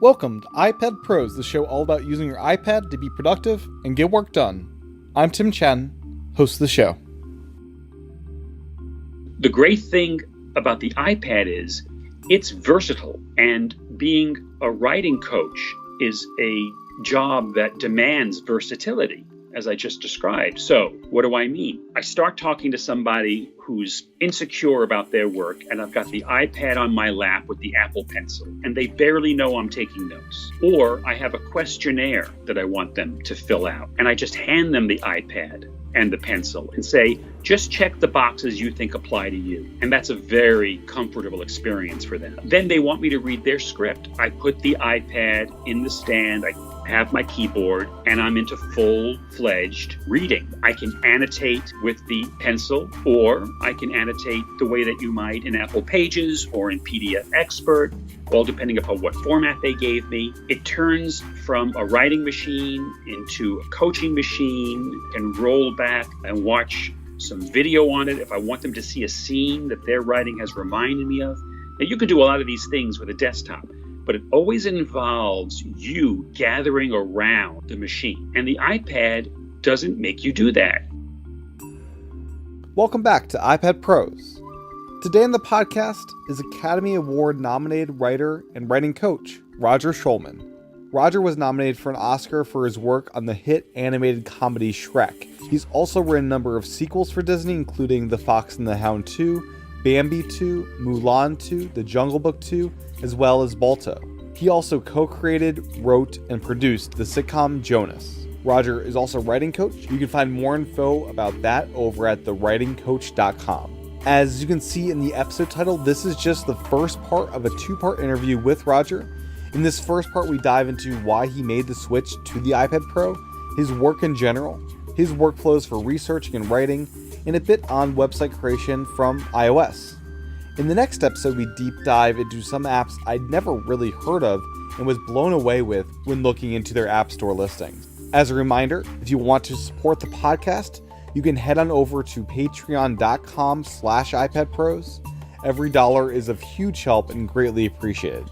Welcome to iPad Pros, the show all about using your iPad to be productive and get work done. I'm Tim Chen, host of the show. The great thing about the iPad is it's versatile, and being a writing coach is a job that demands versatility, as I just described. So what do I mean? I start talking to somebody who's insecure about their work, and I've got the iPad on my lap with the Apple Pencil, and they barely know I'm taking notes. Or I have a questionnaire that I want them to fill out, and I just hand them the iPad and the pencil and say, just check the boxes you think apply to you. And that's a very comfortable experience for them. Then they want me to read their script. I put the iPad in the stand, I have my keyboard, and I'm into full-fledged reading. I can annotate with the pencil, or I can annotate the way that you might in Apple Pages or in PDF Expert, all depending upon what format they gave me. It turns from a writing machine into a coaching machine, and roll back and watch some video on it if I want them to see a scene that their writing has reminded me of. Now, you can do a lot of these things with a desktop, but it always involves you gathering around the machine. And the iPad doesn't make you do that. Welcome back to iPad Pros. Today on the podcast is Academy Award nominated writer and writing coach, Roger Schulman. Roger was nominated for an Oscar for his work on the hit animated comedy Shrek. He's also written a number of sequels for Disney, including The Fox and the Hound 2, Bambi 2, Mulan 2, The Jungle Book 2, as well as Balto. He also co-created, wrote, and produced the sitcom Jonas. Roger is also a writing coach. You can find more info about that over at thewritingcoach.com. As you can see in the episode title, this is just the first part of a two-part interview with Roger. In this first part, we dive into why he made the switch to the iPad Pro, his work in general, his workflows for researching and writing, and a bit on website creation from iOS. In the next episode, we deep dive into some apps I'd never really heard of and was blown away with when looking into their App Store listings. As a reminder, if you want to support the podcast, you can head on over to patreon.com/iPadPros. Every dollar is of huge help and greatly appreciated.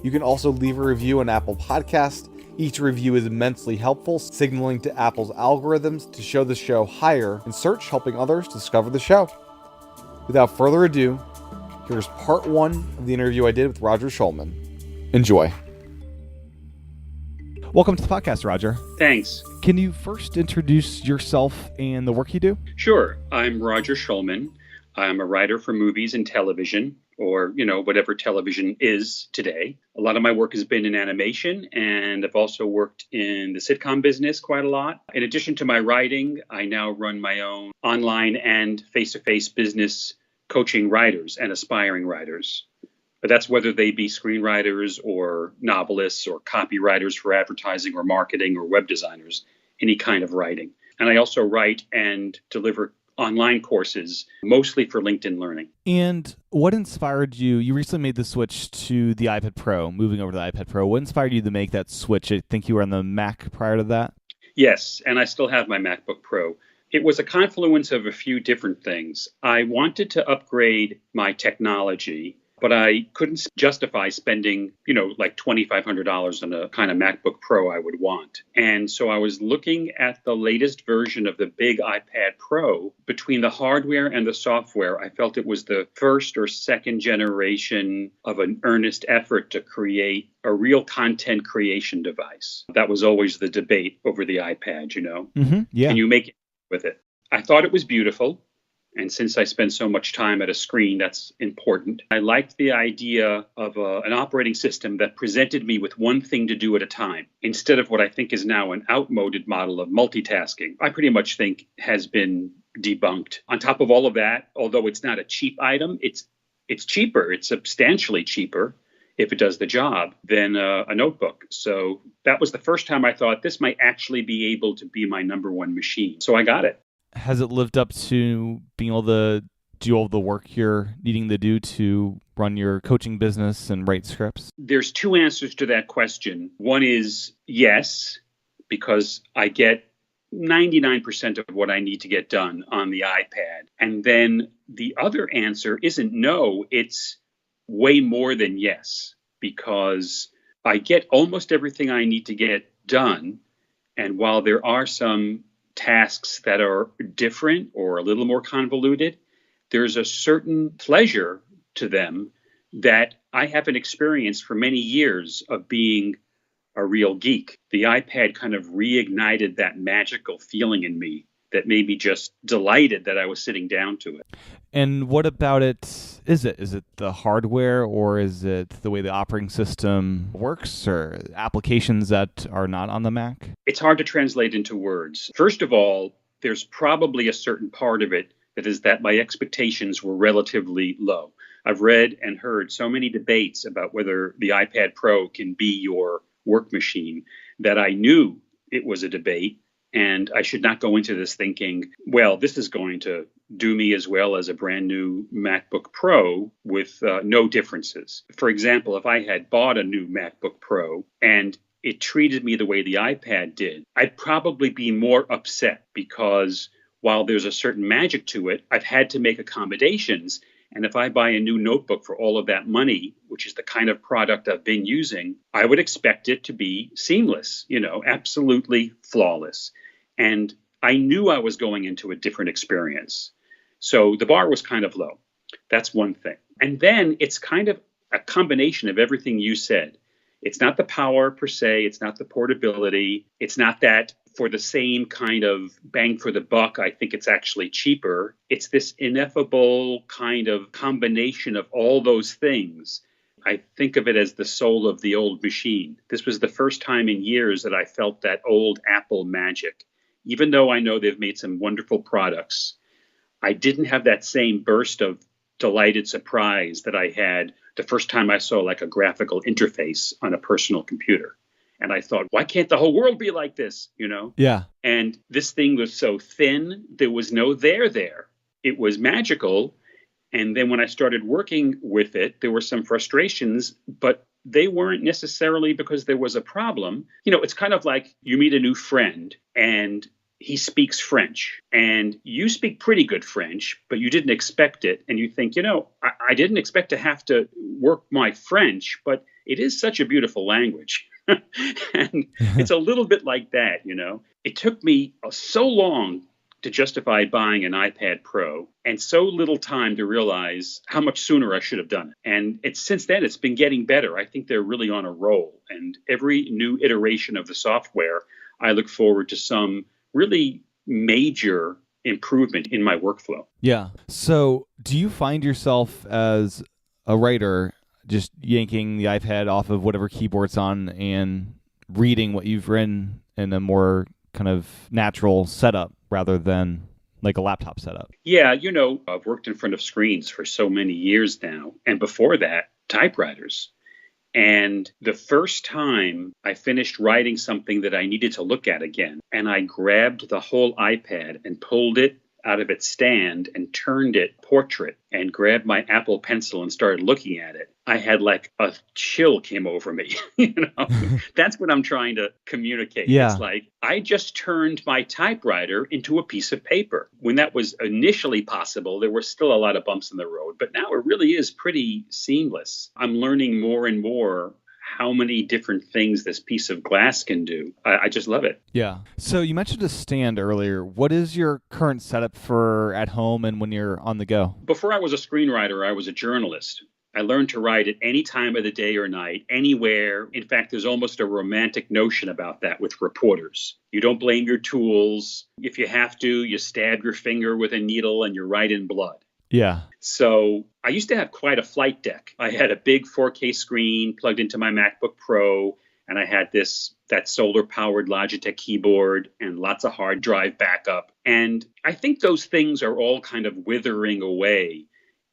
You can also leave a review on Apple Podcasts. Each review is immensely helpful, signaling to Apple's algorithms to show the show higher in search, helping others discover the show. Without further ado, here's part one of the interview I did with Roger Schulman. Enjoy. Welcome to the podcast, Roger. Thanks. Can you first introduce yourself and the work you do? Sure. I'm Roger Schulman. I'm a writer for movies and television, or, whatever television is today. A lot of my work has been in animation, and I've also worked in the sitcom business quite a lot. In addition to my writing, I now run my own online and face-to-face business coaching writers and aspiring writers. But that's whether they be screenwriters or novelists or copywriters for advertising or marketing or web designers, any kind of writing. And I also write and deliver online courses, mostly for LinkedIn Learning. And what inspired you? You recently made the switch to the iPad Pro, moving over to the iPad Pro. What inspired you to make that switch? I think you were on the Mac prior to that. Yes, and I still have my MacBook Pro. It was a confluence of a few different things. I wanted to upgrade my technology, but I couldn't justify spending, like $2,500 on a kind of MacBook Pro I would want. And so I was looking at the latest version of the big iPad Pro. Between the hardware and the software, I felt it was the first or second generation of an earnest effort to create a real content creation device. That was always the debate over the iPad, Mm-hmm. Yeah. Can you make it with it? I thought it was beautiful. And since I spend so much time at a screen, that's important. I liked the idea of an operating system that presented me with one thing to do at a time, instead of what I think is now an outmoded model of multitasking. I pretty much think has been debunked. On top of all of that, although it's not a cheap item, it's cheaper. It's substantially cheaper, if it does the job, than a notebook. So that was the first time I thought this might actually be able to be my number one machine. So I got it. Has it lived up to being able to do all the work you're needing to do to run your coaching business and write scripts? There's two answers to that question. One is yes, because I get 99% of what I need to get done on the iPad. And then the other answer isn't no, it's way more than yes, because I get almost everything I need to get done. And while there are some tasks that are different or a little more convoluted, there's a certain pleasure to them that I haven't experienced for many years of being a real geek. The iPad kind of reignited that magical feeling in me that made me just delighted that I was sitting down to it. And what about it? Is it the hardware, or is it the way the operating system works, or applications that are not on the Mac? It's hard to translate into words. First of all, there's probably a certain part of it that is that my expectations were relatively low. I've read and heard so many debates about whether the iPad Pro can be your work machine that I knew it was a debate, and I should not go into this thinking, well, this is going to do me as well as a brand new MacBook Pro with no differences. For example, if I had bought a new MacBook Pro and it treated me the way the iPad did, I'd probably be more upset because while there's a certain magic to it, I've had to make accommodations. And if I buy a new notebook for all of that money, which is the kind of product I've been using, I would expect it to be seamless, absolutely flawless. And I knew I was going into a different experience. So the bar was kind of low. That's one thing. And then it's kind of a combination of everything you said. It's not the power per se. It's not the portability. It's not that for the same kind of bang for the buck, I think it's actually cheaper. It's this ineffable kind of combination of all those things. I think of it as the soul of the old machine. This was the first time in years that I felt that old Apple magic. Even though I know they've made some wonderful products, I didn't have that same burst of delighted surprise that I had the first time I saw like a graphical interface on a personal computer. And I thought, why can't the whole world be like this, Yeah. And this thing was so thin, there was no there. It was magical. And then when I started working with it, there were some frustrations, but they weren't necessarily because there was a problem. It's kind of like you meet a new friend and he speaks French and you speak pretty good French, but you didn't expect it. And you think, I didn't expect to have to work my French, but it is such a beautiful language. And it's a little bit like that, It took me so long to justify buying an iPad Pro and so little time to realize how much sooner I should have done it. And since then, it's been getting better. I think they're really on a roll. And every new iteration of the software, I look forward to some really major improvement in my workflow. Yeah. So do you find yourself as a writer just yanking the iPad off of whatever keyboard it's on and reading what you've written in a more kind of natural setup rather than like a laptop setup? Yeah, I've worked in front of screens for so many years now. And before that, typewriters. And the first time I finished writing something that I needed to look at again, and I grabbed the whole iPad and pulled it out of its stand and turned it portrait and grabbed my Apple Pencil and started looking at it, I had like a chill came over me. That's what I'm trying to communicate. Yeah. It's like I just turned my typewriter into a piece of paper. When that was initially possible, there were still a lot of bumps in the road, but now it really is pretty seamless. I'm learning more and more how many different things this piece of glass can do. I just love it. Yeah. So you mentioned a stand earlier. What is your current setup for at home and when you're on the go? Before I was a screenwriter, I was a journalist. I learned to write at any time of the day or night, anywhere. In fact, there's almost a romantic notion about that with reporters. You don't blame your tools. If you have to, you stab your finger with a needle and you write in blood. Yeah. So I used to have quite a flight deck. I had a big 4K screen plugged into my MacBook Pro, and I had that solar-powered Logitech keyboard and lots of hard drive backup. And I think those things are all kind of withering away.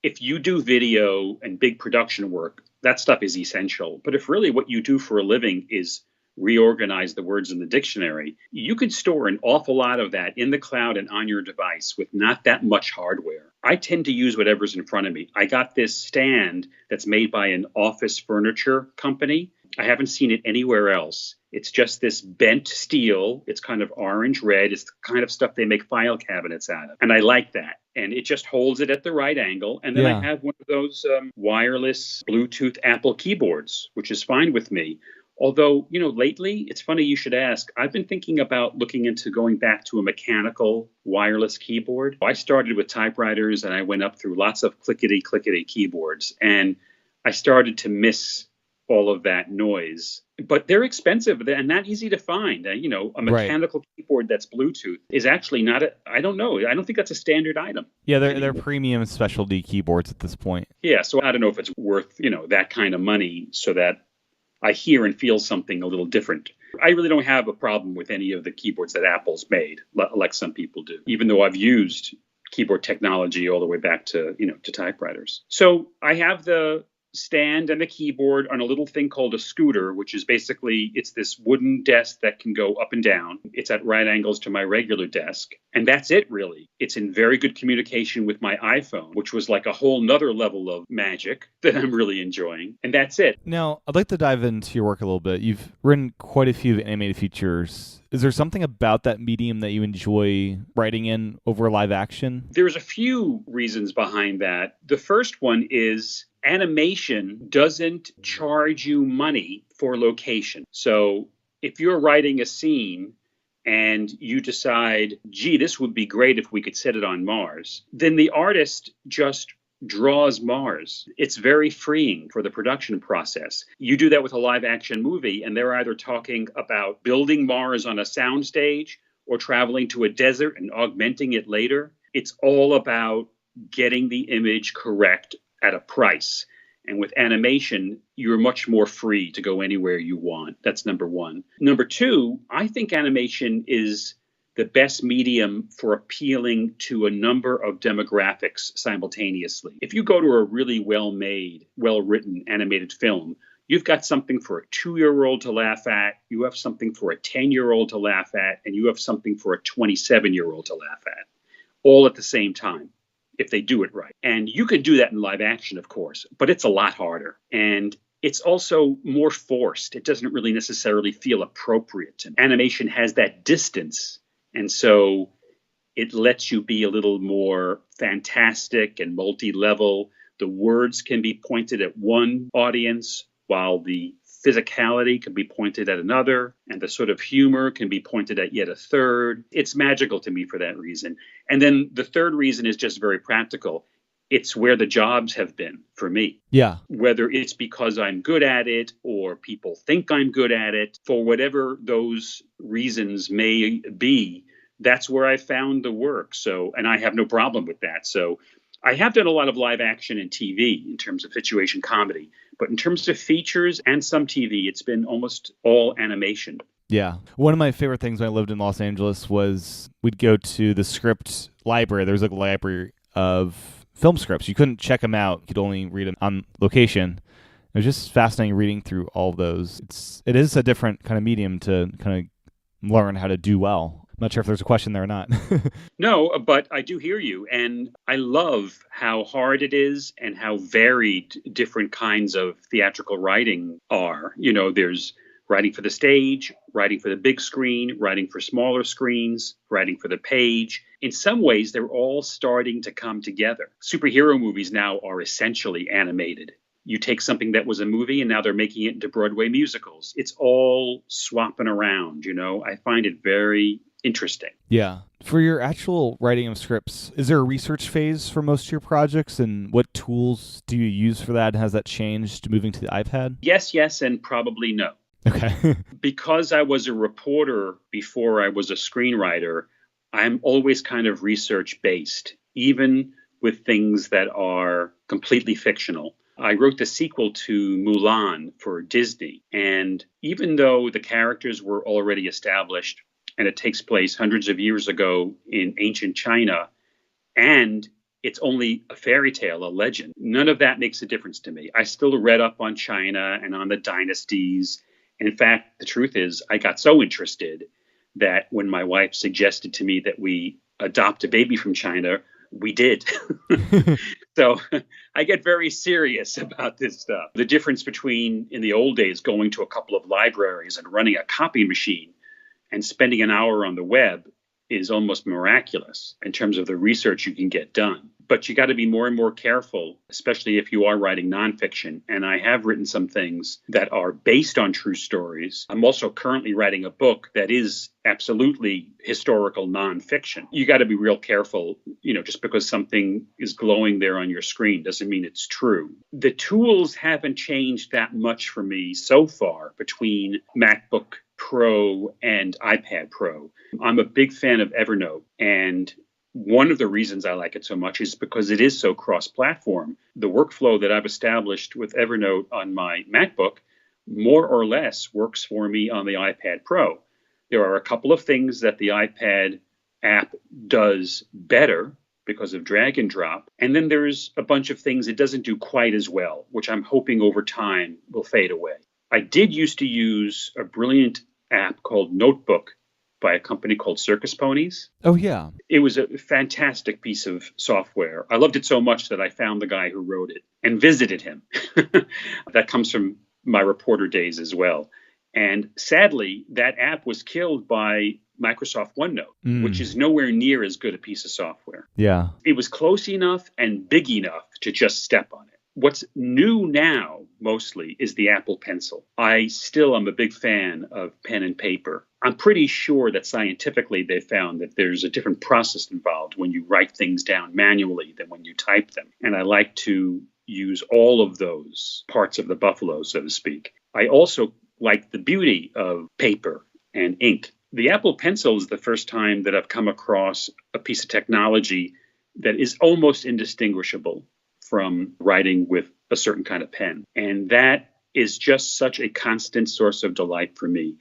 If you do video and big production work, that stuff is essential. But if really what you do for a living is reorganize the words in the dictionary, you can store an awful lot of that in the cloud and on your device with not that much hardware. I tend to use whatever's in front of me. I got this stand that's made by an office furniture company. I haven't seen it anywhere else. It's just this bent steel. It's kind of orange red. It's the kind of stuff they make file cabinets out of. And I like that. And it just holds it at the right angle. And then I have one of those wireless Bluetooth Apple keyboards, which is fine with me. Although, lately, it's funny you should ask. I've been thinking about looking into going back to a mechanical wireless keyboard. I started with typewriters and I went up through lots of clickety keyboards, and I started to miss all of that noise. But they're expensive and not easy to find. A Right. mechanical keyboard that's Bluetooth is actually not I don't know. I don't think that's a standard item. Yeah, they're premium specialty keyboards at this point. Yeah, so I don't know if it's worth, that kind of money so that I hear and feel something a little different. I really don't have a problem with any of the keyboards that Apple's made, like some people do, even though I've used keyboard technology all the way back to, to typewriters. So I have the stand and the keyboard on a little thing called a scooter, which is basically, it's this wooden desk that can go up and down. It's at right angles to my regular desk. And that's it, really. It's in very good communication with my iPhone, which was like a whole nother level of magic that I'm really enjoying. And that's it. Now, I'd like to dive into your work a little bit. You've written quite a few animated features. Is there something about that medium that you enjoy writing in over live action? There's a few reasons behind that. The first one is animation doesn't charge you money for location. So if you're writing a scene and you decide, gee, this would be great if we could set it on Mars, then the artist just draws Mars. It's very freeing for the production process. You do that with a live action movie, and they're either talking about building Mars on a soundstage or traveling to a desert and augmenting it later. It's all about getting the image correct at a price. And with animation, you're much more free to go anywhere you want. That's number one. Number two, I think animation is the best medium for appealing to a number of demographics simultaneously. If you go to a really well-made, well-written animated film, you've got something for a 2-year-old to laugh at, you have something for a 10-year-old to laugh at, and you have something for a 27-year-old to laugh at, all at the same time, if they do it right. And you could do that in live action, of course, but it's a lot harder. And it's also more forced. It doesn't really necessarily feel appropriate. And animation has that distance. And so it lets you be a little more fantastic and multi-level. The words can be pointed at one audience, while the physicality can be pointed at another, and the sort of humor can be pointed at yet a third. It's magical to me for that reason. And then the third reason is just very practical. It's where the jobs have been for me. Yeah. Whether it's because I'm good at it or people think I'm good at it, for whatever those reasons may be, that's where I found the work. So, and I have no problem with that. So I have done a lot of live action and TV in terms of situation comedy, but in terms of features and some TV, it's been almost all animation. Yeah. One of my favorite things when I lived in Los Angeles was we'd go to the script library. There was like a library of film scripts. You couldn't check them out. You could only read them on location. It was just fascinating reading through all of those. It is a different kind of medium to kind of learn how to do well. I'm not sure if there's a question there or not. No, but I do hear you. And I love how hard it is and how varied different kinds of theatrical writing are. There's writing for the stage, writing for the big screen, writing for smaller screens, writing for the page. In some ways, they're all starting to come together. Superhero movies now are essentially animated. You take something that was a movie and now they're making it into Broadway musicals. It's all swapping around, I find it very interesting. Yeah. For your actual writing of scripts, is there a research phase for most of your projects, and what tools do you use for that? Has that changed moving to the iPad? Yes, and probably no. Okay. Because I was a reporter before I was a screenwriter, I'm always kind of research-based, even with things that are completely fictional. I wrote the sequel to Mulan for Disney, and even though the characters were already established, and it takes place hundreds of years ago in ancient China, and it's only a fairy tale, a legend, none of that makes a difference to me. I still read up on China and on the dynasties. And in fact, the truth is, I got so interested that when my wife suggested to me that we adopt a baby from China, we did. So I get very serious about this stuff. The difference between, in the old days, going to a couple of libraries and running a copy machine and spending an hour on the web is almost miraculous in terms of the research you can get done. But you got to be more and more careful, especially if you are writing nonfiction. And I have written some things that are based on true stories. I'm also currently writing a book that is absolutely historical nonfiction. You got to be real careful, just because something is glowing there on your screen doesn't mean it's true. The tools haven't changed that much for me so far between MacBook Pro and iPad Pro. I'm a big fan of Evernote, and one of the reasons I like it so much is because it is so cross-platform. The workflow that I've established with Evernote on my MacBook more or less works for me on the iPad Pro. There are a couple of things that the iPad app does better because of drag and drop. And then there's a bunch of things it doesn't do quite as well, which I'm hoping over time will fade away. I did used to use a brilliant app called Notebook by a company called Circus Ponies. Oh, yeah. It was a fantastic piece of software. I loved it so much that I found the guy who wrote it and visited him. That comes from my reporter days as well. And sadly, that app was killed by Microsoft OneNote, which is nowhere near as good a piece of software. Yeah. It was close enough and big enough to just step on it. What's new now, mostly, is the Apple Pencil. I still am a big fan of pen and paper. I'm pretty sure that scientifically they found that there's a different process involved when you write things down manually than when you type them. And I like to use all of those parts of the buffalo, so to speak. I also like the beauty of paper and ink. The Apple Pencil is the first time that I've come across a piece of technology that is almost indistinguishable from writing with a certain kind of pen. And that is just such a constant source of delight for me.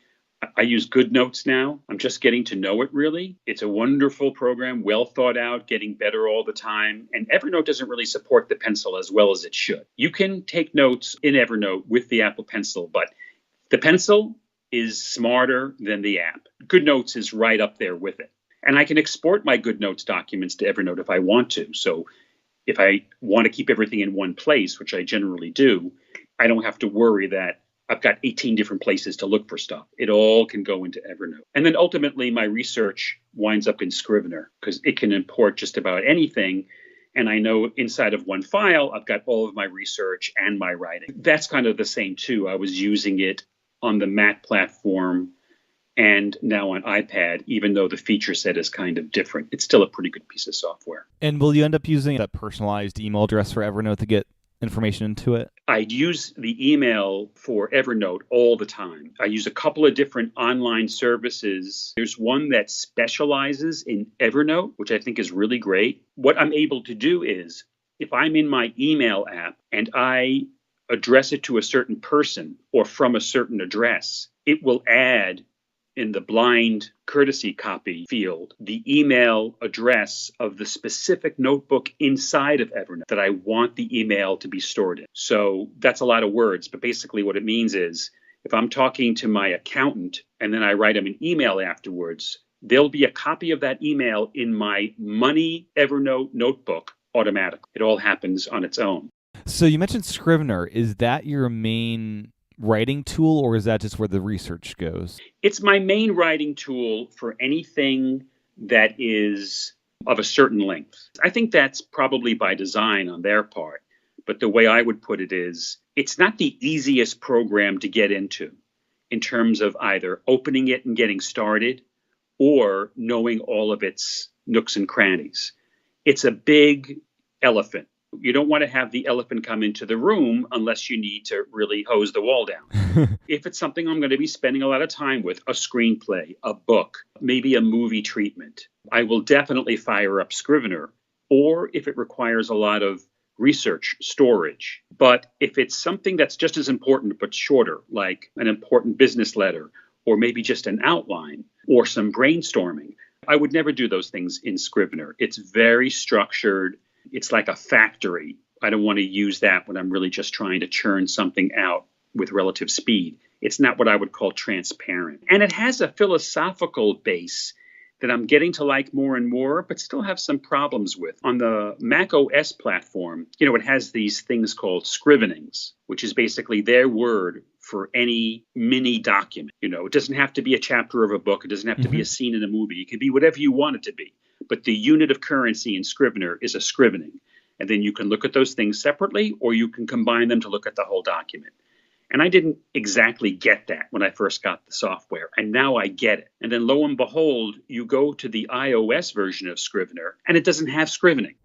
I use GoodNotes now. I'm just getting to know it, really. It's a wonderful program, well thought out, getting better all the time. And Evernote doesn't really support the pencil as well as it should. You can take notes in Evernote with the Apple Pencil, but the pencil is smarter than the app. GoodNotes is right up there with it. And I can export my GoodNotes documents to Evernote if I want to. So if I want to keep everything in one place, which I generally do, I don't have to worry that I've got 18 different places to look for stuff. It all can go into Evernote. And then ultimately, my research winds up in Scrivener because it can import just about anything. And I know inside of one file, I've got all of my research and my writing. That's kind of the same, too. I was using it on the Mac platform and now on iPad, even though the feature set is kind of different. It's still a pretty good piece of software. And will you end up using a personalized email address for Evernote to get information into it? I use the email for Evernote all the time. I use a couple of different online services. There's one that specializes in Evernote, which I think is really great. What I'm able to do is, if I'm in my email app and I address it to a certain person or from a certain address, it will add in the blind courtesy copy field the email address of the specific notebook inside of Evernote that I want the email to be stored in. So that's a lot of words, but basically what it means is if I'm talking to my accountant and then I write him an email afterwards, there'll be a copy of that email in my Money Evernote notebook automatically. It all happens on its own. So you mentioned Scrivener. Is that your main writing tool, or is that just where the research goes? It's my main writing tool for anything that is of a certain length. I think that's probably by design on their part. But the way I would put it is, it's not the easiest program to get into in terms of either opening it and getting started or knowing all of its nooks and crannies. It's a big elephant. You don't want to have the elephant come into the room unless you need to really hose the wall down. If it's something I'm going to be spending a lot of time with, a screenplay, a book, maybe a movie treatment, I will definitely fire up Scrivener. Or if it requires a lot of research, storage. But if it's something that's just as important but shorter, like an important business letter, or maybe just an outline, or some brainstorming, I would never do those things in Scrivener. It's very structured. It's like a factory. I don't want to use that when I'm really just trying to churn something out with relative speed. It's not what I would call transparent. And it has a philosophical base that I'm getting to like more and more, but still have some problems with. On the Mac OS platform, it has these things called scrivenings, which is basically their word for any mini document. It doesn't have to be a chapter of a book. It doesn't have to be a scene in a movie. It can be whatever you want it to be. but the unit of currency in Scrivener is a scrivening. And then you can look at those things separately, or you can combine them to look at the whole document. And I didn't exactly get that when I first got the software, and now I get it. And then lo and behold, you go to the iOS version of Scrivener, and it doesn't have scrivening.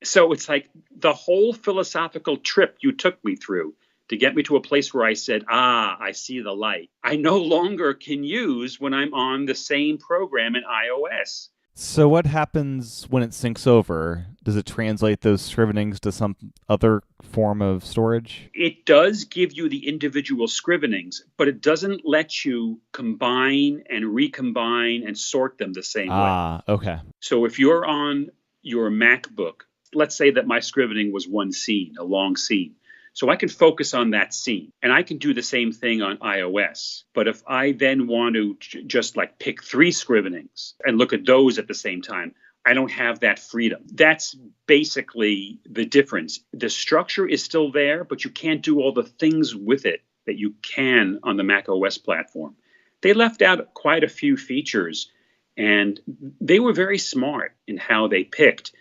So it's like the whole philosophical trip you took me through to get me to a place where I said, I see the light, I no longer can use when I'm on the same program in iOS. So what happens when it syncs over? Does it translate those scrivenings to some other form of storage? It does give you the individual scrivenings, but it doesn't let you combine and recombine and sort them the same way. Okay. So if you're on your MacBook, let's say that my scrivening was one scene, a long scene. So I can focus on that scene, and I can do the same thing on iOS. But if I then want to just like pick 3 scrivenings and look at those at the same time, I don't have that freedom. That's basically the difference. The structure is still there, but you can't do all the things with it that you can on the Mac OS platform. They left out quite a few features, and they were very smart in how they picked.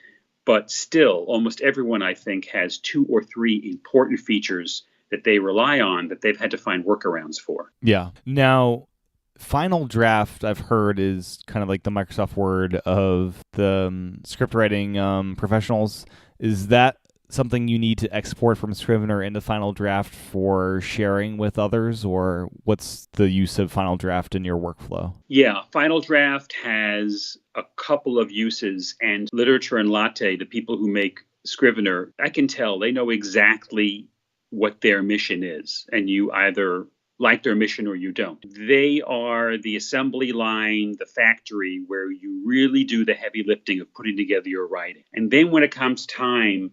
But still, almost everyone, I think, has 2 or 3 important features that they rely on that they've had to find workarounds for. Yeah. Now, Final Draft, I've heard, is kind of like the Microsoft Word of the script writing professionals. Is that something you need to export from Scrivener into Final Draft for sharing with others, or what's the use of Final Draft in your workflow? Yeah, Final Draft has a couple of uses, and Literature and Latte, the people who make Scrivener, I can tell they know exactly what their mission is, and you either like their mission or you don't. They are the assembly line, the factory where you really do the heavy lifting of putting together your writing. And then when it comes time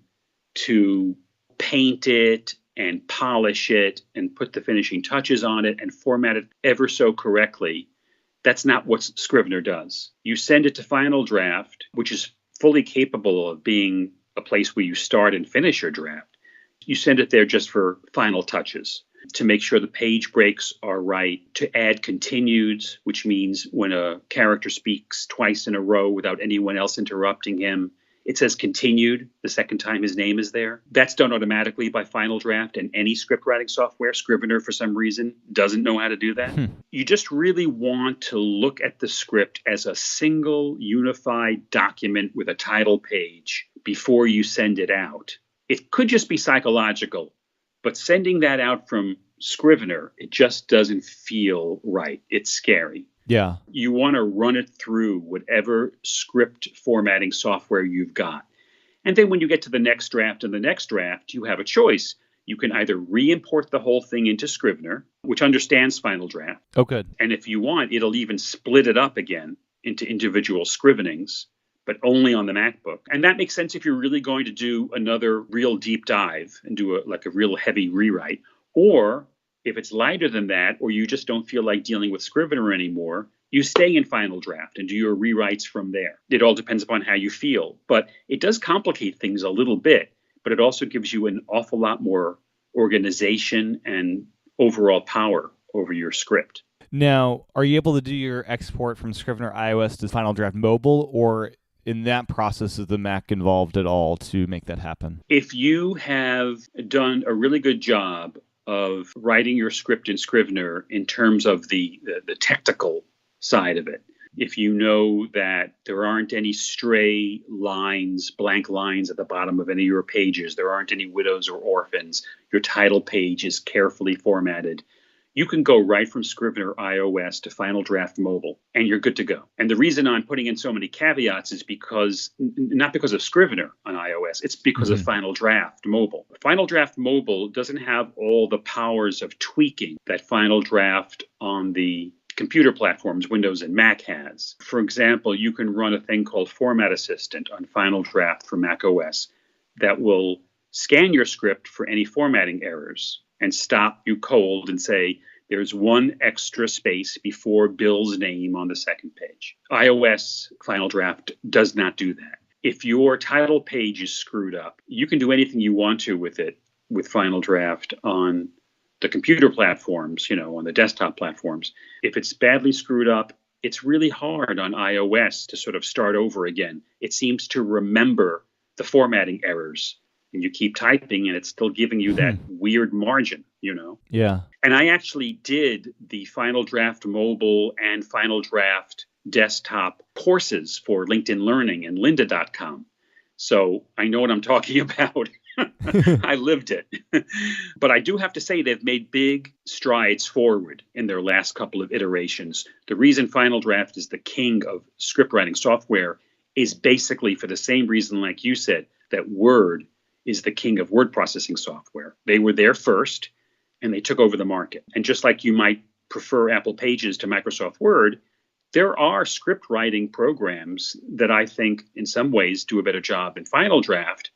to paint it and polish it and put the finishing touches on it and format it ever so correctly, that's not what Scrivener does. You send it to Final Draft, which is fully capable of being a place where you start and finish your draft. You send it there just for final touches, to make sure the page breaks are right, to add continueds, which means when a character speaks twice in a row without anyone else interrupting him, it says continued the second time his name is there. That's done automatically by Final Draft, and any script writing software. Scrivener, for some reason, doesn't know how to do that. You just really want to look at the script as a single unified document with a title page before you send it out. It could just be psychological, but sending that out from Scrivener, it just doesn't feel right. It's scary. Yeah. You want to run it through whatever script formatting software you've got. And then when you get to the next draft and the next draft, you have a choice. You can either re-import the whole thing into Scrivener, which understands Final Draft. Oh, good. And if you want, it'll even split it up again into individual scrivenings, but only on the MacBook. And that makes sense if you're really going to do another real deep dive and do a real heavy rewrite. Or if it's lighter than that, or you just don't feel like dealing with Scrivener anymore, you stay in Final Draft and do your rewrites from there. It all depends upon how you feel. But it does complicate things a little bit, but it also gives you an awful lot more organization and overall power over your script. Now, are you able to do your export from Scrivener iOS to Final Draft Mobile, or in that process is the Mac involved at all to make that happen? If you have done a really good job of writing your script in Scrivener in terms of the technical side of it, if you know that there aren't any stray lines, blank lines at the bottom of any of your pages, there aren't any widows or orphans, your title page is carefully formatted, you can go right from Scrivener iOS to Final Draft Mobile, and you're good to go. And the reason I'm putting in so many caveats is because, not because of Scrivener on iOS, it's because of Final Draft Mobile. Final Draft Mobile doesn't have all the powers of tweaking that Final Draft on the computer platforms, Windows and Mac has. For example, you can run a thing called Format Assistant on Final Draft for Mac OS that will scan your script for any formatting errors and stop you cold and say, there's one extra space before Bill's name on the second page. iOS Final Draft does not do that. If your title page is screwed up, you can do anything you want to with it with Final Draft on the computer platforms, on the desktop platforms. If it's badly screwed up, it's really hard on iOS to sort of start over again. It seems to remember the formatting errors, and you keep typing and it's still giving you that weird margin, Yeah. And I actually did the Final Draft mobile and Final Draft desktop courses for LinkedIn Learning and lynda.com. So I know what I'm talking about. I lived it. But I do have to say they've made big strides forward in their last couple of iterations. The reason Final Draft is the king of script writing software is basically for the same reason, like you said, that Word is the king of word processing software. They were there first, and they took over the market. And just like you might prefer Apple Pages to Microsoft Word, there are script writing programs that I think in some ways do a better job in Final Draft,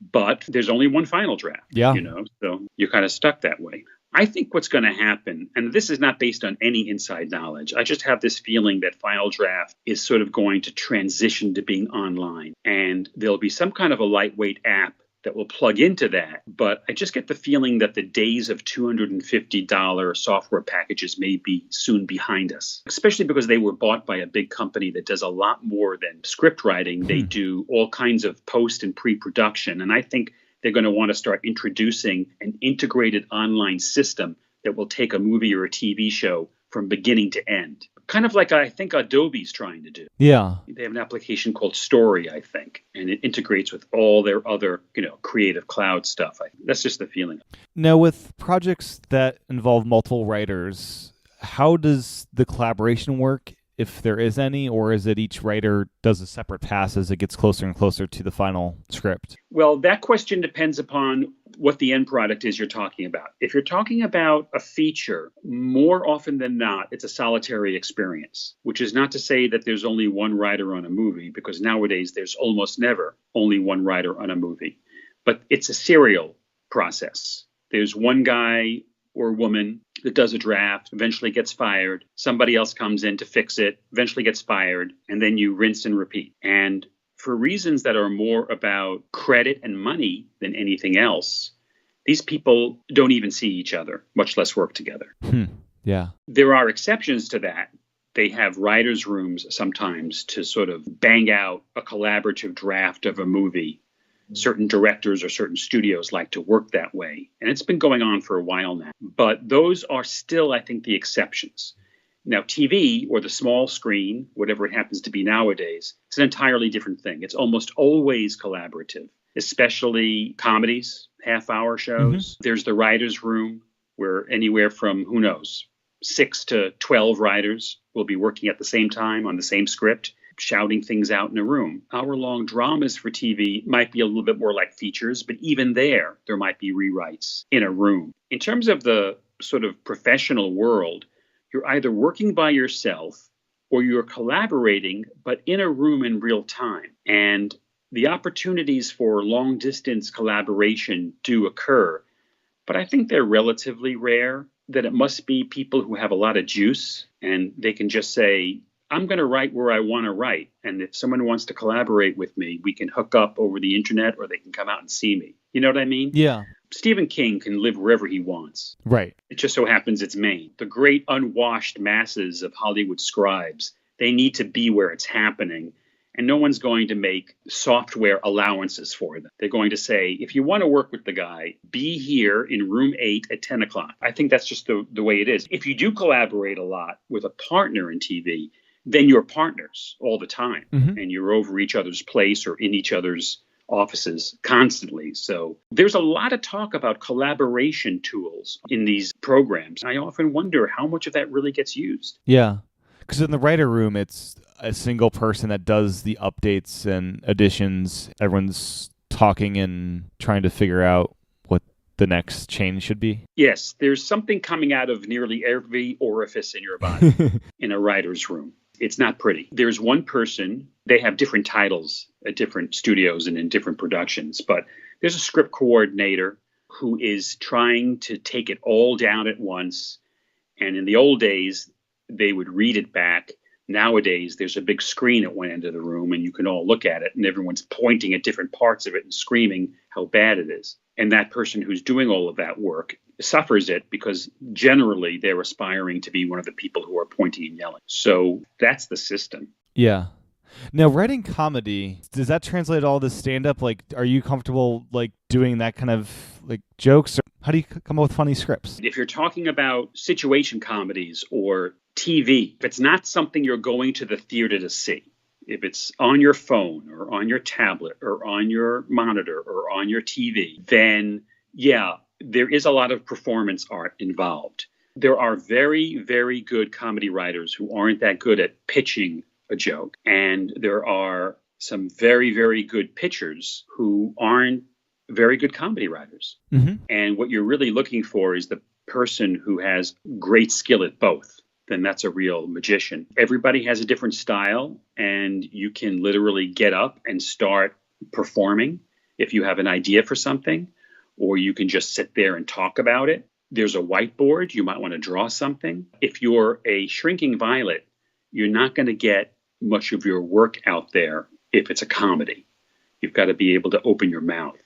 but there's only one Final Draft, Yeah. So you're kind of stuck that way. I think what's going to happen, and this is not based on any inside knowledge, I just have this feeling that Final Draft is sort of going to transition to being online, and there'll be some kind of a lightweight app that will plug into that. But I just get the feeling that the days of $250 software packages may be soon behind us, especially because they were bought by a big company that does a lot more than script writing. They do all kinds of post and pre-production. And I think they're going to want to start introducing an integrated online system that will take a movie or a TV show from beginning to end. Kind of like I think Adobe's trying to do. Yeah. They have an application called Story, I think, and it integrates with all their other, Creative Cloud stuff. That's just the feeling. Now, with projects that involve multiple writers, how does the collaboration work, if there is any, or is it each writer does a separate pass as it gets closer and closer to the final script? Well, that question depends upon what the end product is you're talking about. If you're talking about a feature, more often than not, it's a solitary experience, which is not to say that there's only one writer on a movie, because nowadays there's almost never only one writer on a movie. But it's a serial process. There's one guy or woman that does a draft, eventually gets fired. Somebody else comes in to fix it, eventually gets fired, and then you rinse and repeat. And for reasons that are more about credit and money than anything else, these people don't even see each other, much less work together. Yeah. There are exceptions to that. They have writers' rooms sometimes to sort of bang out a collaborative draft of a movie. Certain directors or certain studios like to work that way. And it's been going on for a while now. But those are still, I think, the exceptions. Now, TV or the small screen, whatever it happens to be nowadays, it's an entirely different thing. It's almost always collaborative, especially comedies, half-hour shows. There's the writer's room where anywhere from, 6 to 12 writers will be working at the same time on the same script, shouting things out in a room. Hour-long dramas for TV might be a little bit more like features, but even there might be rewrites in a room. In terms of the sort of professional world, you're either working by yourself or you're collaborating, but in a room in real time. And the opportunities for long-distance collaboration do occur, but I think they're relatively rare, that it must be people who have a lot of juice and they can just say, I'm going to write where I want to write. And if someone wants to collaborate with me, we can hook up over the internet or they can come out and see me. You know what I mean? Yeah. Stephen King can live wherever he wants. Right. It just so happens it's Maine. The great unwashed masses of Hollywood scribes, they need to be where it's happening. And no one's going to make software allowances for them. They're going to say, if you want to work with the guy, be here in room 8 at 10 o'clock. I think that's just the way it is. If you do collaborate a lot with a partner in TV, then you're partners all the time. And you're over each other's place or in each other's offices constantly. So there's a lot of talk about collaboration tools in these programs. I often wonder how much of that really gets used. Yeah. Because in the writer room, it's a single person that does the updates and additions. Everyone's talking and trying to figure out what the next change should be. Yes, there's something coming out of nearly every orifice in your body in a writer's room. It's not pretty. There's one person, they have different titles at different studios and in different productions, but there's a script coordinator who is trying to take it all down at once. And in the old days, they would read it back. Nowadays, there's a big screen at one end of the room and you can all look at it and everyone's pointing at different parts of it and screaming how bad it is. And that person who's doing all of that work suffers it because generally they're aspiring to be one of the people who are pointing and yelling. So that's the system. Yeah. Now, writing comedy, does that translate all to stand-up? Like, are you comfortable, like, doing that kind of, like, jokes? Or how do you come up with funny scripts? If you're talking about situation comedies or TV, if it's not something you're going to the theater to see, if it's on your phone or on your tablet or on your monitor or on your TV, then, yeah, there is a lot of performance art involved. There are very, very good comedy writers who aren't that good at pitching a joke. And there are some very, very good pitchers who aren't very good comedy writers. Mm-hmm. And what you're really looking for is the person who has great skill at both. Then that's a real magician. Everybody has a different style, and you can literally get up and start performing if you have an idea for something, or you can just sit there and talk about it. There's a whiteboard. You might want to draw something. If you're a shrinking violet, you're not going to get much of your work out there if it's a comedy. You've got to be able to open your mouth.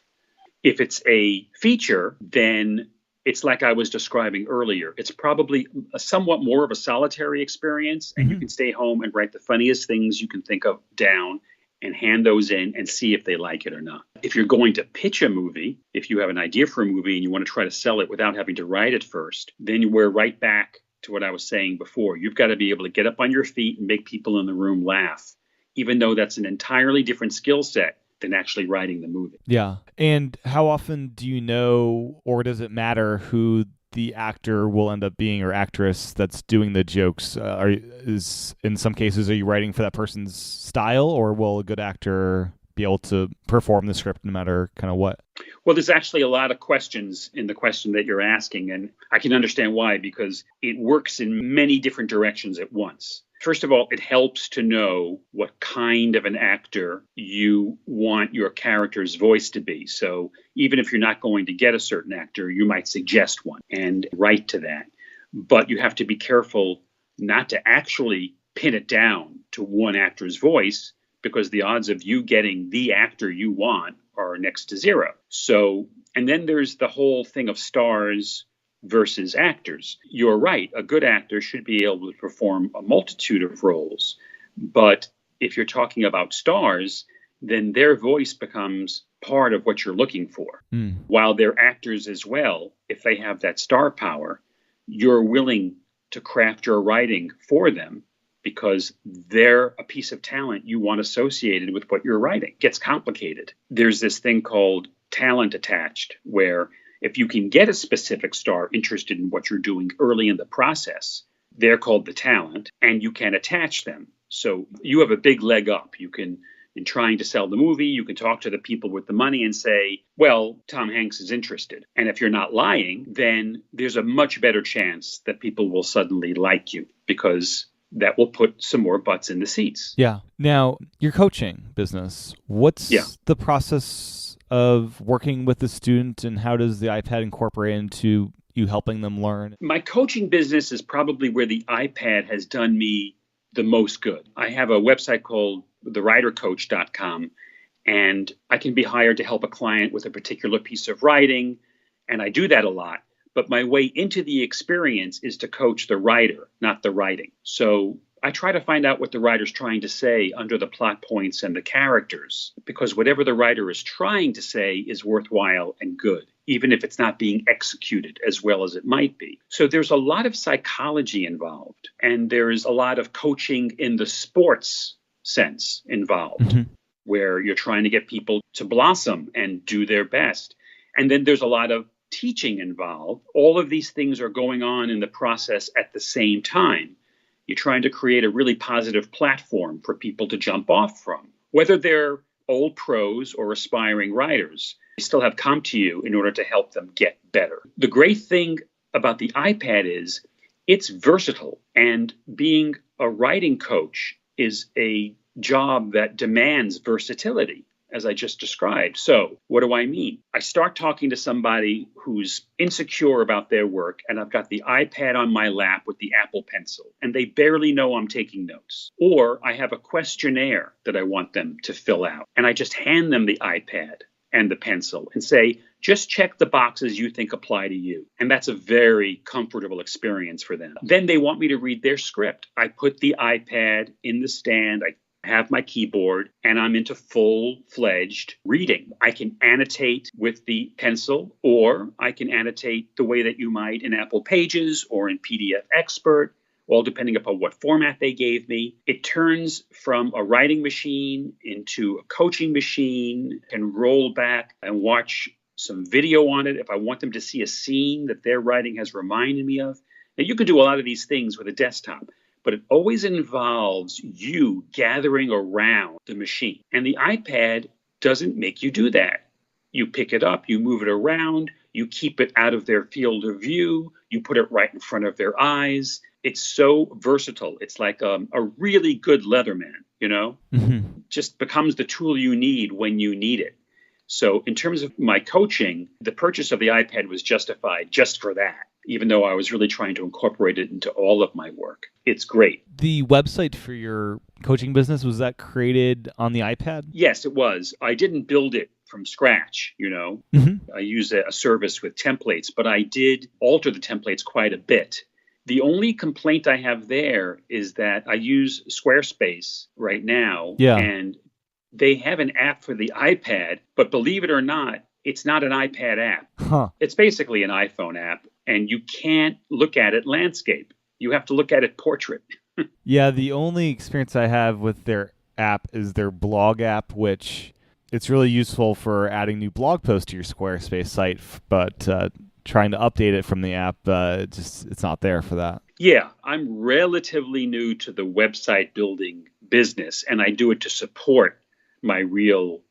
If it's a feature, then it's like I was describing earlier. It's probably somewhat more of a solitary experience, and you can stay home and write the funniest things you can think of down and hand those in and see if they like it or not. If you're going to pitch a movie, if you have an idea for a movie and you want to try to sell it without having to write it first, then we're right back to what I was saying before. You've got to be able to get up on your feet and make people in the room laugh, even though that's an entirely different skill set than actually writing the movie. Yeah. And how often do you know, or does it matter who the actor will end up being or actress that's doing the jokes? Is in some cases, are you writing for that person's style, or will a good actor be able to perform the script no matter kind of what? Well, there's actually a lot of questions in the question that you're asking, and I can understand why, because it works in many different directions at once. First of all, it helps to know what kind of an actor you want your character's voice to be. So even if you're not going to get a certain actor, you might suggest one and write to that. But you have to be careful not to actually pin it down to one actor's voice, because the odds of you getting the actor you want are next to zero. So, and then there's the whole thing of stars versus actors. You're right. A good actor should be able to perform a multitude of roles. But if you're talking about stars, then their voice becomes part of what you're looking for. While they're actors as well, if they have that star power, you're willing to craft your writing for them because they're a piece of talent you want associated with what you're writing. It gets complicated. There's this thing called talent attached, where if you can get a specific star interested in what you're doing early in the process, they're called the talent, and you can attach them. So you have a big leg up. You can, in trying to sell the movie, you can talk to the people with the money and say, well, Tom Hanks is interested. And if you're not lying, then there's a much better chance that people will suddenly like you, because that will put some more butts in the seats. Yeah. Now, your coaching business, what's the process of working with the student, and how does the iPad incorporate into you helping them learn? My coaching business is probably where the iPad has done me the most good. I have a website called thewritercoach.com, and I can be hired to help a client with a particular piece of writing, and I do that a lot. But my way into the experience is to coach the writer, not the writing. So I try to find out what the writer's trying to say under the plot points and the characters, because whatever the writer is trying to say is worthwhile and good, even if it's not being executed as well as it might be. So there's a lot of psychology involved, and there's a lot of coaching in the sports sense involved, where you're trying to get people to blossom and do their best. And then there's a lot of teaching involved. All of these things are going on in the process at the same time. You're trying to create a really positive platform for people to jump off from. Whether they're old pros or aspiring writers, they still have come to you in order to help them get better. The great thing about the iPad is it's versatile, and being a writing coach is a job that demands versatility, as I just described. So what do I mean? I start talking to somebody who's insecure about their work, and I've got the iPad on my lap with the Apple Pencil, and they barely know I'm taking notes. Or I have a questionnaire that I want them to fill out, and I just hand them the iPad and the pencil and say, Just check the boxes you think apply to you. And that's a very comfortable experience for them. Then they want me to read their script. I put the iPad in the stand. I have my keyboard, and I'm into full-fledged reading. I can annotate with the pencil, or I can annotate the way that you might in Apple Pages or in PDF Expert, all depending upon what format they gave me. It turns from a writing machine into a coaching machine, and roll back and watch some video on it if I want them to see a scene that their writing has reminded me of. Now, you can do a lot of these things with a desktop, but it always involves you gathering around the machine. And the iPad doesn't make you do that. You pick it up, you move it around, you keep it out of their field of view, you put it right in front of their eyes. It's so versatile. It's like a really good Leatherman, Just becomes the tool you need when you need it. So in terms of my coaching, the purchase of the iPad was justified just for that, even though I was really trying to incorporate it into all of my work. It's great. The website for your coaching business, was that created on the iPad? Yes, it was. I didn't build it from scratch, Mm-hmm. I use a service with templates, but I did alter the templates quite a bit. The only complaint I have there is that I use Squarespace right now, and they have an app for the iPad, but believe it or not, it's not an iPad app. Huh. It's basically an iPhone app, and you can't look at it landscape. You have to look at it portrait. Yeah, the only experience I have with their app is their blog app, which it's really useful for adding new blog posts to your Squarespace site, but trying to update it from the app, it's not there for that. Yeah, I'm relatively new to the website building business, and I do it to support my real,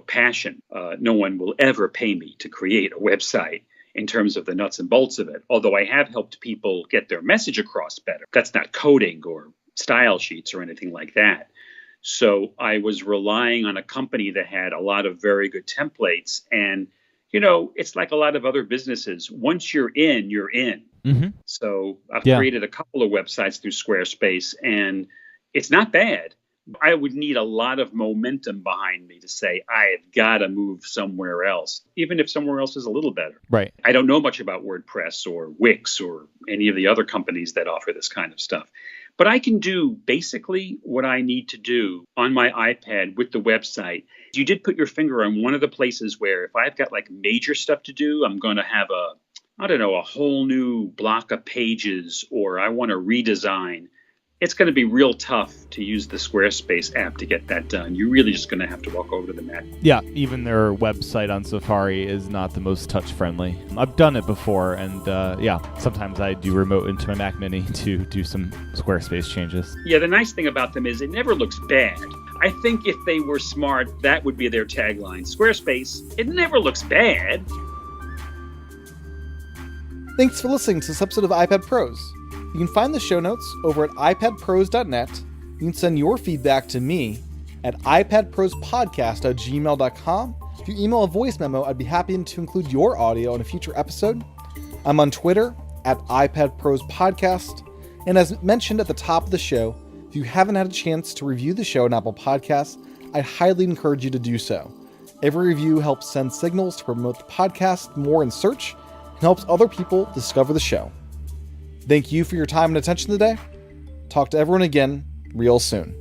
passion. No one will ever pay me to create a website in terms of the nuts and bolts of it, although I have helped people get their message across better. That's not coding or style sheets or anything like that. So I was relying on a company that had a lot of very good templates. And, it's like a lot of other businesses. Once you're in, you're in. Mm-hmm. So I've created a couple of websites through Squarespace, and it's not bad. I would need a lot of momentum behind me to say, I've got to move somewhere else, even if somewhere else is a little better. Right. I don't know much about WordPress or Wix or any of the other companies that offer this kind of stuff. But I can do basically what I need to do on my iPad with the website. You did put your finger on one of the places where if I've got like major stuff to do, I'm going to have a whole new block of pages, or I want to redesign. It's going to be real tough to use the Squarespace app to get that done. You're really just going to have to walk over to the Mac. Yeah, even their website on Safari is not the most touch-friendly. I've done it before, and sometimes I do remote into my Mac Mini to do some Squarespace changes. Yeah, the nice thing about them is it never looks bad. I think if they were smart, that would be their tagline. Squarespace, it never looks bad. Thanks for listening to this episode of iPad Pros. You can find the show notes over at iPadPros.net. You can send your feedback to me at iPadProsPodcast@gmail.com. If you email a voice memo, I'd be happy to include your audio in a future episode. I'm on Twitter at iPadProsPodcast. And as mentioned at the top of the show, if you haven't had a chance to review the show on Apple Podcasts, I highly encourage you to do so. Every review helps send signals to promote the podcast more in search and helps other people discover the show. Thank you for your time and attention today. Talk to everyone again real soon.